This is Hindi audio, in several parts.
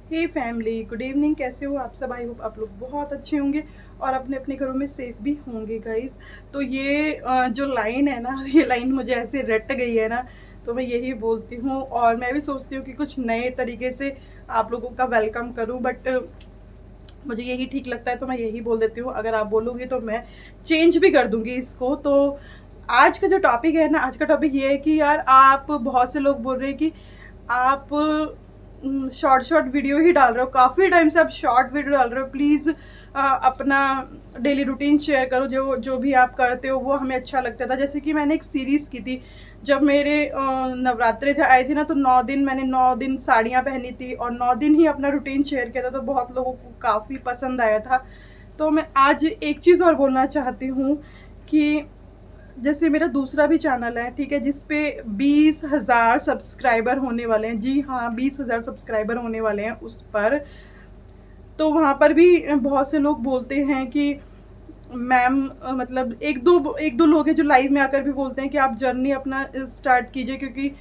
हे फैमिली, गुड इवनिंग। कैसे हो आप सब? आई होप आप लोग बहुत अच्छे होंगे और अपने अपने घरों में सेफ भी होंगे गाइस। तो ये जो लाइन है ना, ये लाइन मुझे ऐसे रट गई है ना, तो मैं यही बोलती हूँ। और मैं भी सोचती हूँ कि कुछ नए तरीके से आप लोगों का वेलकम करूँ, बट मुझे यही ठीक लगता है तो मैं यही बोल देती हूँ। अगर आप बोलोगे तो मैं चेंज भी कर दूँगी इसको। तो आज का जो टॉपिक है ना, आज का टॉपिक ये है कि यार, आप बहुत से लोग बोल रहे हैं कि आप शॉर्ट शॉर्ट वीडियो ही डाल रहे हो, काफ़ी टाइम से आप शॉर्ट वीडियो डाल रहे हो। प्लीज़ अपना डेली रूटीन शेयर करो, जो जो भी आप करते हो वो हमें अच्छा लगता था। जैसे कि मैंने एक सीरीज़ की थी, जब मेरे नवरात्रे थे आए थे ना, तो 9 दिन मैंने 9 दिन साड़ियाँ पहनी थी और 9 दिन ही अपना रूटीन शेयर किया था, तो बहुत लोगों को काफ़ी पसंद आया था। तो मैं आज एक चीज़ और बोलना चाहती हूँ कि जैसे मेरा दूसरा भी चैनल है, ठीक है, जिस पे 20,000 सब्सक्राइबर होने वाले हैं। जी हाँ, 20,000 सब्सक्राइबर होने वाले हैं उस पर। तो वहाँ पर भी बहुत से लोग बोलते हैं कि मैम, मतलब एक दो लोग हैं जो लाइव में आकर भी बोलते हैं कि आप जर्नी अपना स्टार्ट कीजिए, क्योंकि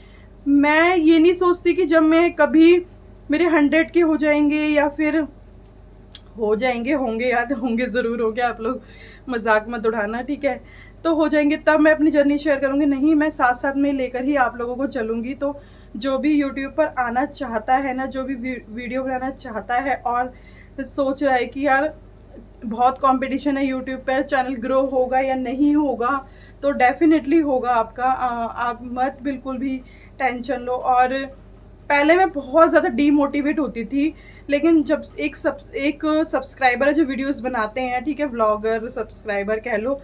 मैं ये नहीं सोचती कि जब मैं कभी मेरे 100 के हो जाएंगे या फिर हो जाएंगे, होंगे, याद होंगे, ज़रूर होंगे, आप लोग मजाक मत उड़ाना, ठीक है। तो हो जाएंगे तब मैं अपनी जर्नी शेयर करूँगी। नहीं, मैं साथ साथ में लेकर ही आप लोगों को चलूँगी। तो जो भी यूट्यूब पर आना चाहता है ना, जो भी वीडियो बनाना चाहता है और सोच रहा है कि यार बहुत कंपटीशन है यूट्यूब पर, चैनल ग्रो होगा या नहीं होगा, तो डेफिनेटली होगा आपका। आप मत बिल्कुल भी टेंशन लो। और पहले मैं बहुत ज़्यादा डीमोटिवेट होती थी, लेकिन जब एक सब्सक्राइबर है जो वीडियोस बनाते हैं, ठीक है, व्लॉगर सब्सक्राइबर कह लो,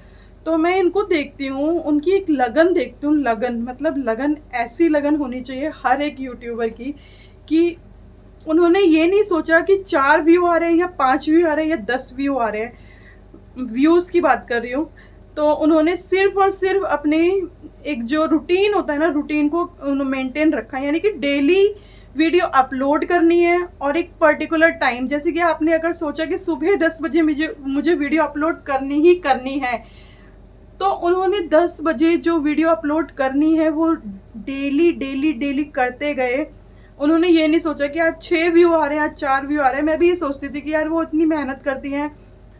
तो मैं इनको देखती हूँ, उनकी एक लगन देखती हूँ। लगन मतलब लगन, ऐसी लगन होनी चाहिए हर एक यूट्यूबर की कि उन्होंने ये नहीं सोचा कि 4 व्यू आ रहे हैं या 5 व्यू आ रहे हैं या 10 व्यू आ रहे हैं। व्यूज़ की बात कर रही हूँ। तो उन्होंने सिर्फ और सिर्फ अपने एक जो रूटीन होता है ना, रूटीन को मेंटेन रखा है, यानी कि डेली वीडियो अपलोड करनी है और एक पर्टिकुलर टाइम। जैसे कि आपने अगर सोचा कि सुबह 10 बजे मुझे मुझे वीडियो अपलोड करनी ही करनी है, तो उन्होंने 10 बजे जो वीडियो अपलोड करनी है वो डेली डेली डेली करते गए। उन्होंने ये नहीं सोचा कि आज 6 व्यू आ रहे हैं, आज 4 व्यू आ रहे हैं। मैं भी ये सोचती थी कि यार वो इतनी मेहनत करती हैं,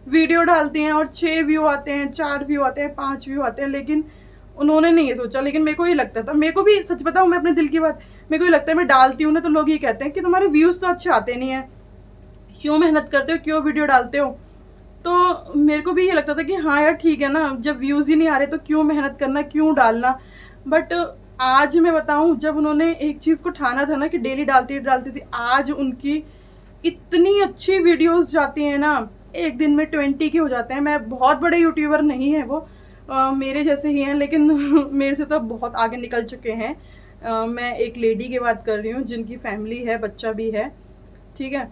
वीडियो डालती हैं और 6 व्यू आते हैं, 4 व्यू आते हैं, 5 व्यू आते हैं, लेकिन उन्होंने नहीं ये सोचा। लेकिन मेरे को ये लगता था, मेरे को भी सच बताऊँ मैं अपने दिल की बात, मेरे को ये लगता है, मैं डालती हूँ ना तो लोग ये कहते हैं कि तुम्हारे व्यूज़ तो अच्छे आते नहीं है, क्यों मेहनत करते हो, क्यों वीडियो डालते हो। तो मेरे को भी ये लगता था कि हाँ यार ठीक है ना, जब व्यूज़ ही नहीं आ रहे तो क्यों मेहनत करना, क्यों डालना। बट आज मैं बताऊँ, जब उन्होंने एक चीज़ को ठाना था ना कि डेली डालती डालती थी, आज उनकी इतनी अच्छी वीडियोस जाती हैं ना, एक दिन में 20 के हो जाते हैं। मैं बहुत बड़े यूट्यूबर नहीं है वो, मेरे जैसे ही हैं, लेकिन मेरे से तो बहुत आगे निकल चुके हैं। मैं एक लेडी की बात कर रही हूँ जिनकी फैमिली है, बच्चा भी है, ठीक है।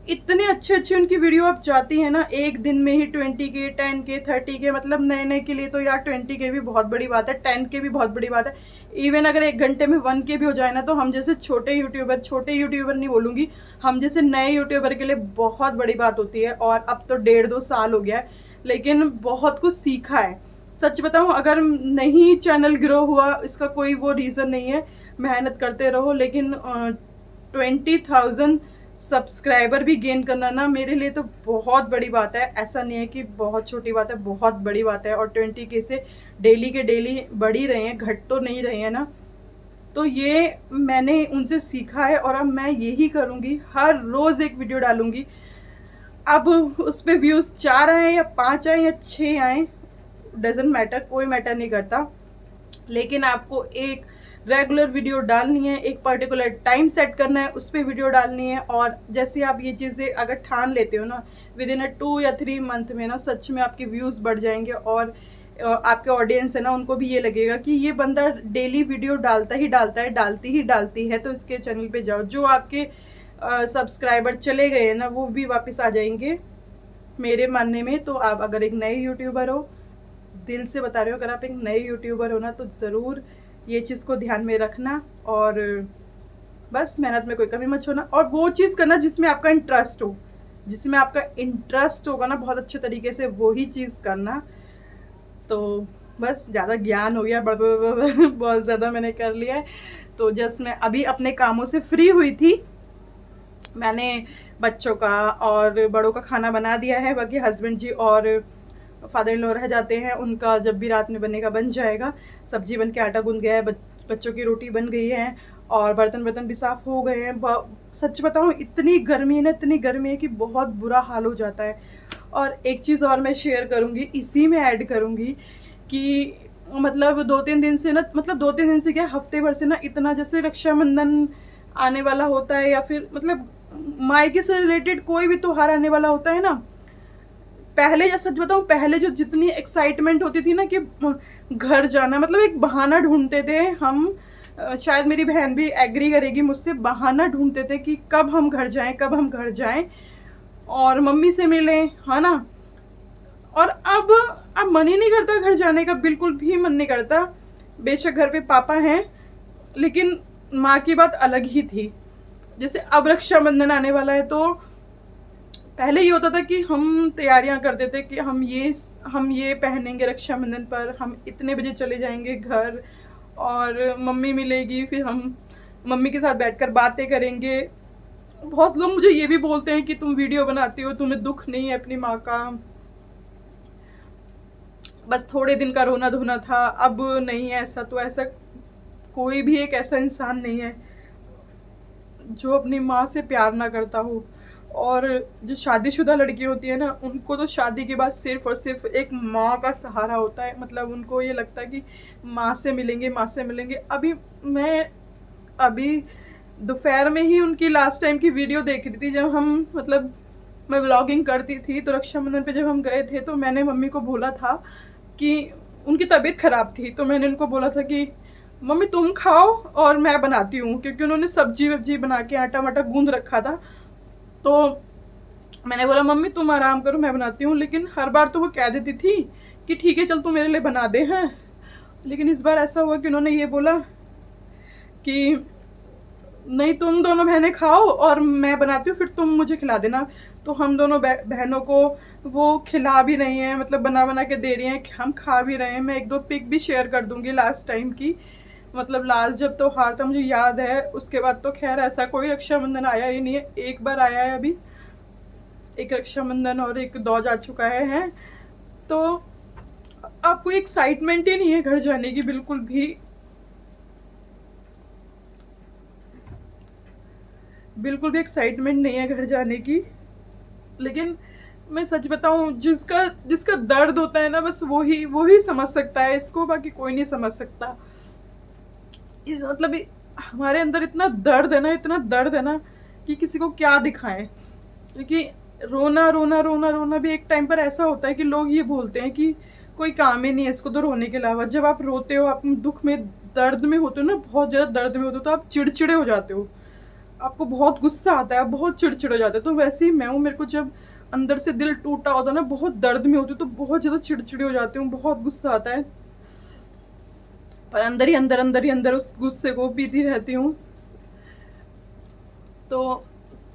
इतने अच्छे अच्छे उनकी वीडियो अब जाती है ना, एक दिन में ही 20 के, 10 के, 30 के। मतलब नए नए के लिए तो यार 20 के भी बहुत बड़ी बात है, 10 के भी बहुत बड़ी बात है। इवन अगर 1 घंटे में 1 के भी हो जाए ना, तो हम जैसे छोटे यूट्यूबर नहीं बोलूँगी, हम जैसे नए यूट्यूबर के लिए बहुत बड़ी बात होती है। और अब तो 1.5-2 साल हो गया है, लेकिन बहुत कुछ सीखा है। सच बताऊं, अगर नहीं चैनल ग्रो हुआ, इसका कोई वो रीज़न नहीं है, मेहनत करते रहो। लेकिन 20,000 सब्सक्राइबर भी गेन करना ना मेरे लिए तो बहुत बड़ी बात है। ऐसा नहीं है कि बहुत छोटी बात है, बहुत बड़ी बात है। और 20 के से डेली के डेली बढ़ ही रहे हैं, घट तो नहीं रहे हैं ना। तो ये मैंने उनसे सीखा है और अब मैं यही करूँगी, हर रोज़ एक वीडियो डालूँगी। अब उस पर व्यूज़ 4 आए या 5 आए या 6 आए, डजेंट मैटर, कोई मैटर नहीं करता। लेकिन आपको एक रेगुलर वीडियो डालनी है, एक पर्टिकुलर टाइम सेट करना है, उस पर वीडियो डालनी है। और जैसे आप ये चीज़ें अगर ठान लेते हो ना, विद इन 2 या 3 मंथ में ना सच में आपके व्यूज़ बढ़ जाएंगे। और आपके ऑडियंस है ना, उनको भी ये लगेगा कि ये बंदा डेली वीडियो डालता ही डालता है, डालती ही डालती है, तो इसके चैनल पे जाओ। जो आपके सब्सक्राइबर चले गए हैं ना, वो भी वापस आ जाएंगे मेरे मानने में। तो आप अगर एक नए यूट्यूबर हो, दिल से बता रही हूँ, अगर आप एक नए यूट्यूबर हो ना, तो ज़रूर ये चीज़ को ध्यान में रखना। और बस मेहनत में कोई कमी मत छोड़ना, और वो चीज़ करना जिसमें आपका इंटरेस्ट हो। जिसमें आपका इंटरेस्ट होगा ना बहुत अच्छे तरीके से, वो ही चीज़ करना। तो बस ज़्यादा ज्ञान हो गया, बहुत ज़्यादा मैंने कर लिया है। तो जस्ट मैं अभी अपने कामों से फ्री हुई थी, मैंने बच्चों का और बड़ों का खाना बना दिया है, बाकी हस्बैंड जी और फादर इन लॉ रह जाते हैं, उनका जब भी रात में बनेगा बन जाएगा। सब्जी बन के आटा गूंद गया है, बच्चों की रोटी बन गई है और बर्तन भी साफ़ हो गए हैं। सच बताऊँ, इतनी गर्मी है ना, इतनी गर्मी है कि बहुत बुरा हाल हो जाता है। और एक चीज़ और मैं शेयर करूँगी, इसी में ऐड करूँगी कि मतलब 2-3 दिन से ना, मतलब 2-3 दिन से क्या, हफ्ते भर से ना, इतना जैसे रक्षाबंधन आने वाला होता है या फिर मतलब मायके से रिलेटेड कोई भी त्योहार आने वाला होता है ना, पहले या सच बताऊँ, पहले जो जितनी एक्साइटमेंट होती थी ना कि घर जाना, मतलब एक बहाना ढूंढते थे हम। शायद मेरी बहन भी एग्री करेगी मुझसे, बहाना ढूंढते थे कि कब हम घर जाएं, कब हम घर जाएं और मम्मी से मिलें, है ना। और अब मन ही नहीं करता घर जाने का, बिल्कुल भी मन नहीं करता। बेशक घर पे पापा हैं, लेकिन माँ की बात अलग ही थी। जैसे अब रक्षाबंधन आने वाला है, तो पहले ये होता था कि हम तैयारियां करते थे कि हम ये पहनेंगे रक्षाबंधन पर, हम इतने बजे चले जाएंगे घर और मम्मी मिलेगी, फिर हम मम्मी के साथ बैठकर बातें करेंगे। बहुत लोग मुझे ये भी बोलते हैं कि तुम वीडियो बनाती हो, तुम्हें दुख नहीं है अपनी माँ का, बस थोड़े दिन का रोना धोना था, अब नहीं है ऐसा। तो ऐसा कोई भी एक ऐसा इंसान नहीं है जो अपनी माँ से प्यार ना करता हो। और जो शादीशुदा लड़की होती है ना, उनको तो शादी के बाद सिर्फ और सिर्फ एक माँ का सहारा होता है। मतलब उनको ये लगता है कि माँ से मिलेंगे, माँ से मिलेंगे। अभी दोपहर में ही उनकी लास्ट टाइम की वीडियो देख रही थी, जब हम मतलब मैं व्लॉगिंग करती थी, तो रक्षाबंधन पे जब हम गए थे, तो मैंने मम्मी को बोला था कि उनकी तबीयत ख़राब थी, तो मैंने उनको बोला था कि मम्मी तुम खाओ और मैं बनाती हूँ, क्योंकि उन्होंने सब्जी वब्जी बना के आटा वाटा गूंद रखा था। तो मैंने बोला मम्मी तुम आराम करो, मैं बनाती हूँ। लेकिन हर बार तो वो कह देती थी कि ठीक है चल तू मेरे लिए बना दे। हैं, लेकिन इस बार ऐसा हुआ कि उन्होंने ये बोला कि नहीं, तुम दोनों बहनें खाओ और मैं बनाती हूँ, फिर तुम मुझे खिला देना। तो हम दोनों बहनों को वो खिला भी रही हैं, मतलब बना बना के दे रही हैं, हम खा भी रहे हैं। मैं 1-2 पिक भी शेयर कर दूंगी लास्ट टाइम की, मतलब लास्ट जब त्योहार था मुझे याद है। उसके बाद तो खैर ऐसा कोई रक्षाबंधन आया ही नहीं है। एक बार आया है अभी, एक रक्षाबंधन, और एक 2 जा चुका है। तो आपको एक्साइटमेंट ही नहीं है घर जाने की, बिल्कुल भी, बिल्कुल भी एक्साइटमेंट नहीं है घर जाने की। लेकिन मैं सच बताऊं, जिसका जिसका दर्द होता है ना, बस वही समझ सकता है इसको, बाकी कोई नहीं समझ सकता। इस मतलब हमारे अंदर इतना दर्द है ना, इतना दर्द है ना कि किसी को क्या दिखाएं। क्योंकि रोना रोना रोना रोना भी एक टाइम पर ऐसा होता है कि लोग ये बोलते हैं कि कोई काम ही नहीं है इसको तो रोने के अलावा। जब आप रोते हो, आप दुख में, दर्द में होते हो ना, बहुत ज़्यादा दर्द में होते हो, तो आप चिड़चिड़े हो जाते हो, आपको बहुत गुस्सा आता है, आप बहुत चिड़चिड़ हो जाते हो। तो वैसे ही मैं हूँ, मेरे को जब अंदर से दिल टूटा होता है ना, बहुत दर्द में होती हूँ, तो बहुत ज़्यादा चिड़चिड़े हो जाती हूँ, बहुत गुस्सा आता है, पर अंदर ही अंदर उस गुस्से को पीती रहती हूँ। तो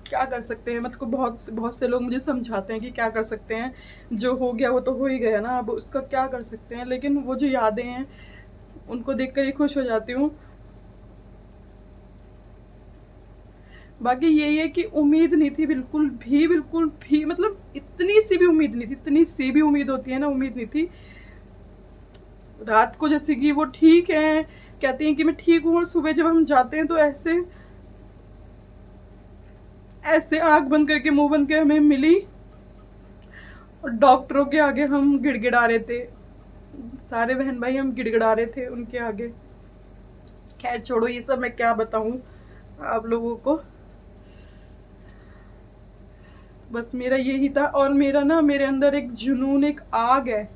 क्या कर सकते हैं, मतलब बहुत बहुत से लोग मुझे समझाते हैं कि क्या कर सकते हैं, जो हो गया वो तो हो ही गया ना, अब उसका क्या कर सकते हैं। लेकिन वो जो यादें हैं उनको देखकर ही खुश हो जाती हूँ। बाकी यही है कि उम्मीद नहीं थी, बिल्कुल भी, मतलब इतनी सी भी उम्मीद नहीं थी, इतनी सी भी उम्मीद होती है ना, उम्मीद नहीं थी। रात को जैसे कि वो ठीक है, कहती हैं कि मैं ठीक हूँ, और सुबह जब हम जाते हैं तो ऐसे ऐसे आंख बंद करके, मुंह बंद के हमें मिली, और डॉक्टरों के आगे हम गिड़गिड़ा रहे थे, सारे बहन भाई हम गिड़गिड़ा रहे थे उनके आगे। खैर छोड़ो, ये सब मैं क्या बताऊँ आप लोगों को, बस मेरा यही था। और मेरा ना, मेरे अंदर एक जुनून, एक आग है,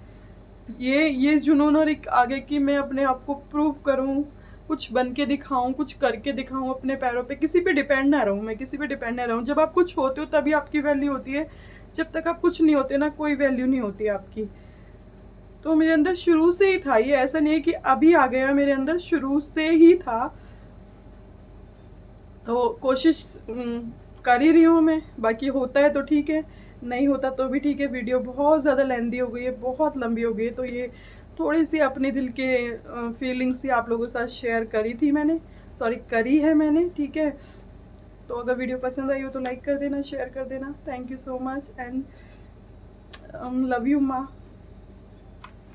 ये जुनून और एक आग है कि मैं अपने आप को प्रूव करूं, कुछ बन के दिखाऊं, कुछ करके दिखाऊं, अपने पैरों पे, किसी पे डिपेंड ना रहूं, मैं किसी पे डिपेंड ना रहूं। जब आप कुछ होते हो तभी आपकी वैल्यू होती है, जब तक आप कुछ नहीं होते ना, कोई वैल्यू नहीं होती आपकी। तो मेरे अंदर शुरू से ही था ये, ऐसा नहीं है कि अभी आ गया, मेरे अंदर शुरू से ही था। तो कोशिश कर ही रही हूँ मैं, बाकी होता है तो ठीक है, नहीं होता तो भी ठीक है। वीडियो बहुत ज़्यादा लेंदी हो गई है, बहुत लंबी हो गई है, तो ये थोड़ी सी अपने दिल के फीलिंग्स ही आप लोगों के साथ शेयर करी थी मैंने, सॉरी करी है मैंने, ठीक है। तो अगर वीडियो पसंद आई हो तो लाइक कर देना, शेयर कर देना। Thank you so much and love you माँ।